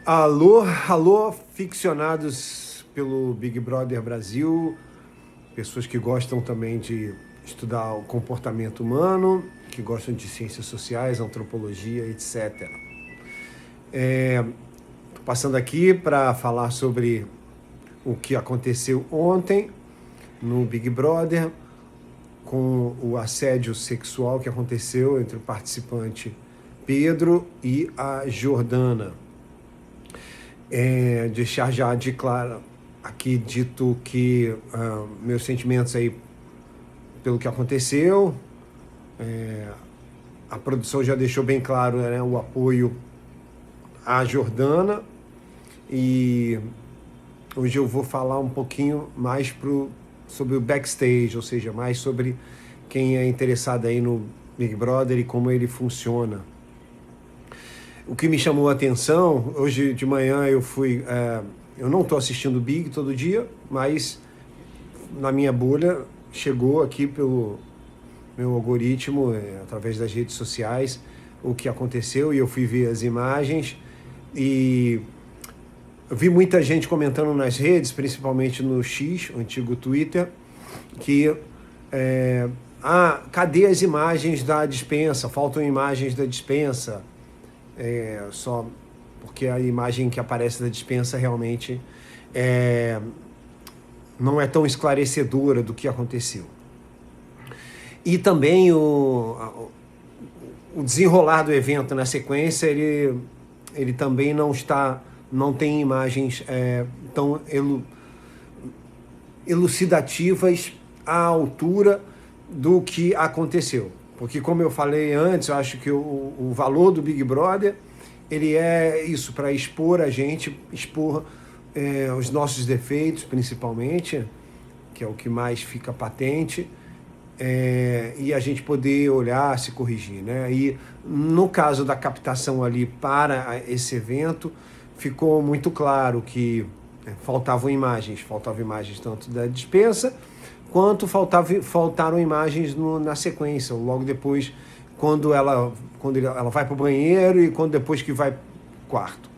Alô, alô, ficcionados pelo Big Brother Brasil, pessoas que gostam também de estudar o comportamento humano, que gostam de ciências sociais, antropologia, etc. Estou passando aqui para falar sobre o que aconteceu ontem no Big Brother, com o assédio sexual que aconteceu entre o participante Pedro e a Jordana. Deixar já de claro aqui dito que meus sentimentos aí pelo que aconteceu. A produção já deixou bem claro, né, o apoio à Jordana, e hoje eu vou falar um pouquinho mais sobre o backstage, ou seja, mais sobre quem é interessado aí no Big Brother e como ele funciona. O que me chamou a atenção, hoje de manhã eu não estou assistindo o Big todo dia, mas na minha bolha chegou aqui pelo meu algoritmo, através das redes sociais, o que aconteceu, e eu fui ver as imagens e eu vi muita gente comentando nas redes, principalmente no X, o antigo Twitter, que cadê as imagens da despensa? Faltam imagens da despensa. Só porque a imagem que aparece da despensa realmente não é tão esclarecedora do que aconteceu. E também o desenrolar do evento na sequência, ele também não tem imagens tão elucidativas à altura do que aconteceu. Porque, como eu falei antes, eu acho que o valor do Big Brother, ele é isso, para expor a gente, expor os nossos defeitos, principalmente, que é o que mais fica patente, e a gente poder olhar, se corrigir, né? E no caso da captação ali para esse evento, ficou muito claro que faltavam imagens tanto da despensa, quanto faltaram imagens na sequência, logo depois, quando ela vai para o banheiro e depois que vai para o quarto.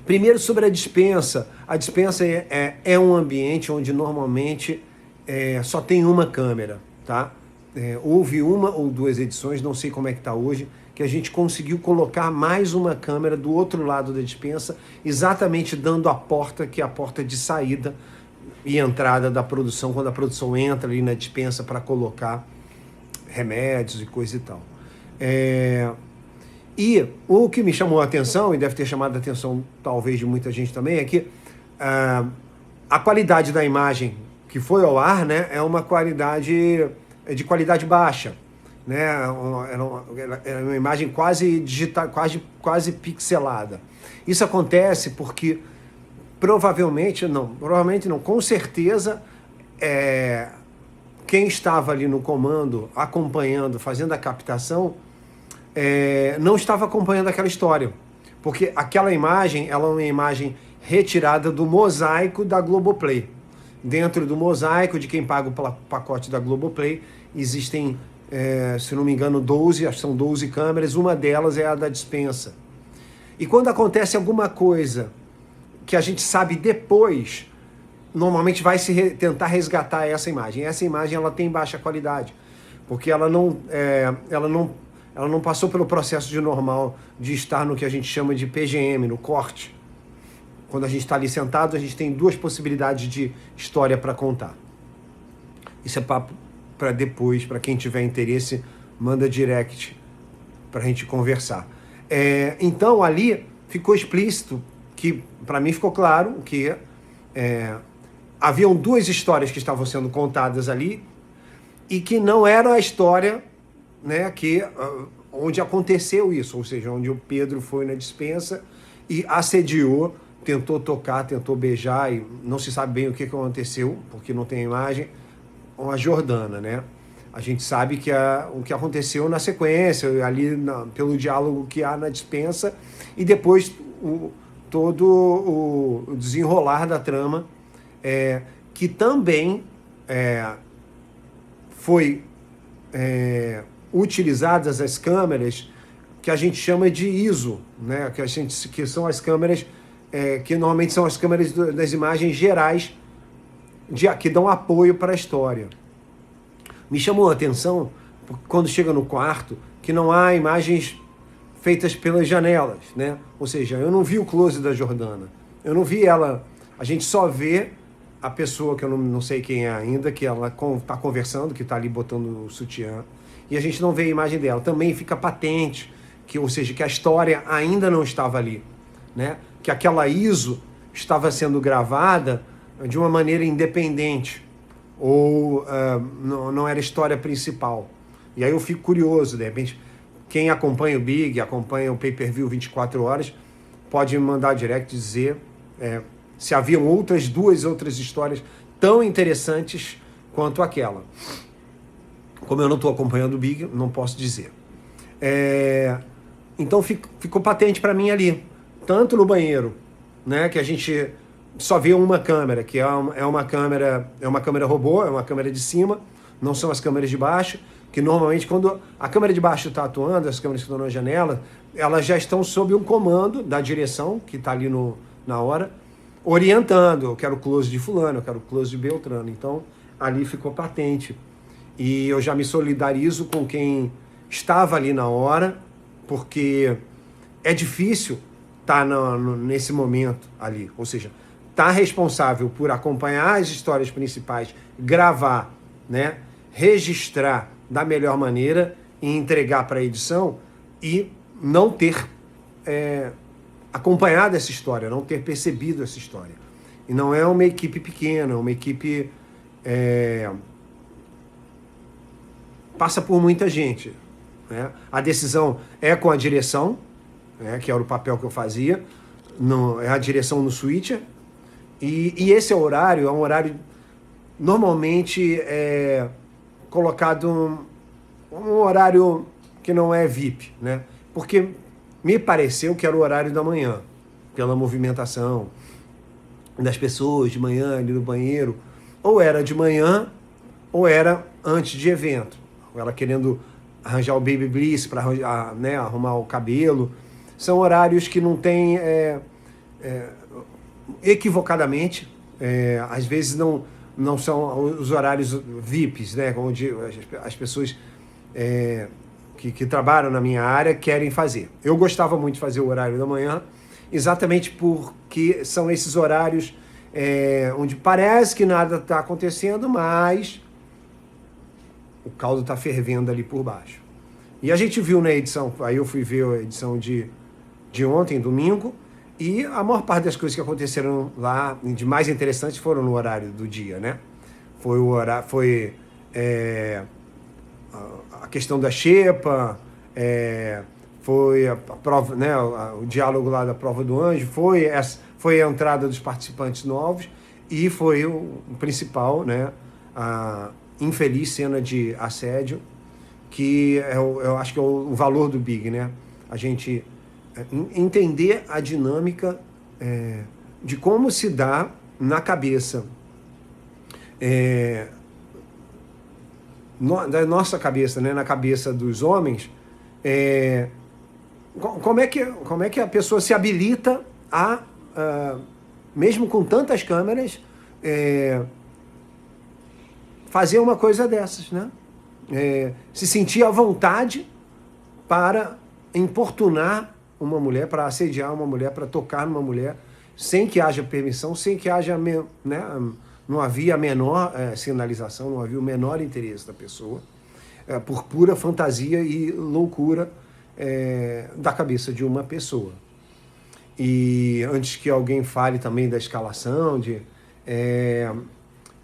Primeiro, sobre a dispensa. A dispensa é um ambiente onde normalmente só tem uma câmera, tá? Houve uma ou duas edições, não sei como é que está hoje, que a gente conseguiu colocar mais uma câmera do outro lado da dispensa, exatamente dando a porta, que é a porta de saída e entrada da produção, quando a produção entra ali na despensa para colocar remédios e coisa e tal. E o que me chamou a atenção, e deve ter chamado a atenção talvez de muita gente também, é que a qualidade da imagem que foi ao ar, né, é uma qualidade de qualidade baixa, né? Era uma imagem quase digital, quase pixelada. Isso acontece porque provavelmente não, com certeza quem estava ali no comando, acompanhando, fazendo a captação, não estava acompanhando aquela história, porque aquela imagem, ela é uma imagem retirada do mosaico da Globoplay. Dentro do mosaico de quem paga o pacote da Globoplay, existem, se não me engano, 12, acho que são 12 câmeras, uma delas é a da despensa. E quando acontece alguma coisa que a gente sabe depois, normalmente vai tentar resgatar essa imagem. Essa imagem ela tem baixa qualidade, porque ela não passou pelo processo de normal de estar no que a gente chama de PGM, no corte. Quando a gente está ali sentado, a gente tem duas possibilidades de história para contar. Isso é papo para depois, para quem tiver interesse, manda direct para a gente conversar. Então ali ficou explícito, que para mim ficou claro que haviam duas histórias que estavam sendo contadas ali e que não era a história, né, onde aconteceu isso, ou seja, onde o Pedro foi na despensa e assediou, tentou tocar, tentou beijar, e não se sabe bem o que aconteceu, porque não tem imagem, com a Jordana, né? A gente sabe que o que aconteceu na sequência, ali pelo diálogo que há na despensa, e depois todo o desenrolar da trama, que também foi utilizadas as câmeras que a gente chama de ISO, né? Que são as câmeras, que normalmente são as câmeras das imagens gerais que dão apoio para a história. Me chamou a atenção, quando chega no quarto, que não há imagens feitas pelas janelas, né? Ou seja, eu não vi o close da Jordana, eu não vi ela, a gente só vê a pessoa, que eu não sei quem é ainda, que ela está conversando, que está ali botando o sutiã, e a gente não vê a imagem dela. Também fica patente, ou seja, que a história ainda não estava ali, né? Que aquela ISO estava sendo gravada de uma maneira independente, ou não era a história principal. E aí eu fico curioso, de repente, quem acompanha o Big, acompanha o Pay-Per-View 24 horas, pode me mandar direct dizer se haviam duas outras histórias tão interessantes quanto aquela. Como eu não estou acompanhando o Big, não posso dizer. Então ficou patente para mim ali, tanto no banheiro, né, que a gente só vê uma câmera, que é uma câmera robô, é uma câmera de cima, não são as câmeras de baixo, que normalmente quando a câmera de baixo está atuando, as câmeras que estão na janela, elas já estão sob um comando da direção, que está ali na hora, orientando, eu quero close de fulano, eu quero close de Beltrano. Então, ali ficou patente. E eu já me solidarizo com quem estava ali na hora, porque é difícil estar nesse momento ali, ou seja, tá responsável por acompanhar as histórias principais, gravar, né, registrar da melhor maneira e entregar para a edição e não ter acompanhado essa história, não ter percebido essa história. E não é uma equipe pequena, é uma equipe passa por muita gente, né? A decisão é com a direção, né, que era o papel que eu fazia, é a direção no switcher. E esse horário é um horário normalmente colocado um horário que não é VIP, né? Porque me pareceu que era o horário da manhã, pela movimentação das pessoas de manhã ali no banheiro. Ou era de manhã, ou era antes de evento. Ela querendo arranjar o Baby Bliss para arrumar o cabelo. São horários que não tem... equivocadamente, às vezes não são os horários VIPs, né, onde as pessoas que trabalham na minha área querem fazer. Eu gostava muito de fazer o horário da manhã, exatamente porque são esses horários onde parece que nada está acontecendo, mas o caldo está fervendo ali por baixo. E a gente viu na edição, aí eu fui ver a edição de ontem, domingo, e a maior parte das coisas que aconteceram lá, de mais interessantes, foram no horário do dia, né? Foi a questão da xepa, foi a prova, né? O diálogo lá da prova do anjo, foi a entrada dos participantes novos e foi o principal, né? A infeliz cena de assédio, que eu acho que é o valor do Big, né? A gente entender a dinâmica de como se dá na cabeça, da nossa cabeça, né, na cabeça dos homens, como é que a pessoa se habilita mesmo com tantas câmeras, fazer uma coisa dessas, né? Se sentir à vontade para importunar uma mulher, para assediar uma mulher, para tocar numa mulher, sem que haja permissão, sem que haja, né, não havia a menor sinalização, não havia o menor interesse da pessoa, por pura fantasia e loucura da cabeça de uma pessoa. E antes que alguém fale também da escalação, é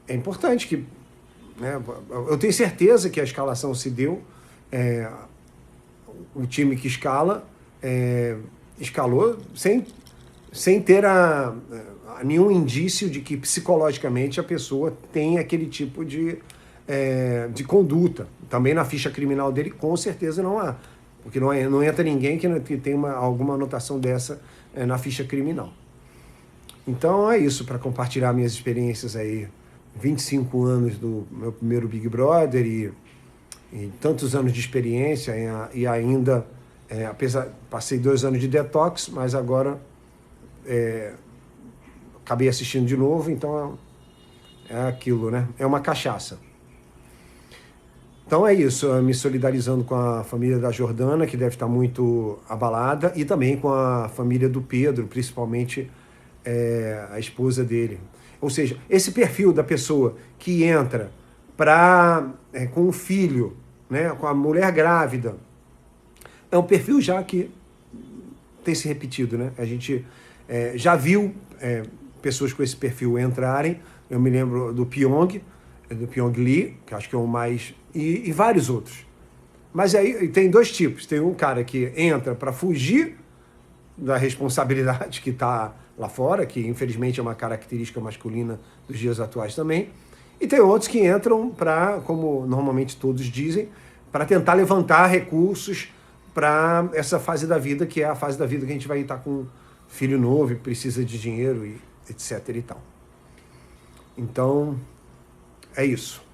importante que, né, eu tenho certeza que a escalação se deu, o time que escalou sem ter nenhum indício de que psicologicamente a pessoa tem aquele tipo de conduta. Também na ficha criminal dele com certeza não há, porque não entra ninguém que tem alguma anotação dessa na ficha criminal. Então é isso, para compartilhar minhas experiências aí, 25 anos do meu primeiro Big Brother e tantos anos de experiência e ainda apesar, passei 2 anos de detox, mas agora acabei assistindo de novo, então é aquilo, né? É uma cachaça. Então é isso, me solidarizando com a família da Jordana, que deve estar muito abalada, e também com a família do Pedro, principalmente a esposa dele. Ou seja, esse perfil da pessoa que entra com o filho, né, com a mulher grávida, é um perfil já que tem se repetido, né? A gente já viu pessoas com esse perfil entrarem. Eu me lembro do Pyong Lee, que acho que é o mais... E vários outros. Mas aí tem 2 tipos. Tem um cara que entra para fugir da responsabilidade que está lá fora, que infelizmente é uma característica masculina dos dias atuais também. E tem outros que entram para, como normalmente todos dizem, para tentar levantar recursos para essa fase da vida, que é a fase da vida que a gente vai estar com filho novo e precisa de dinheiro, e etc. e tal. Então, é isso.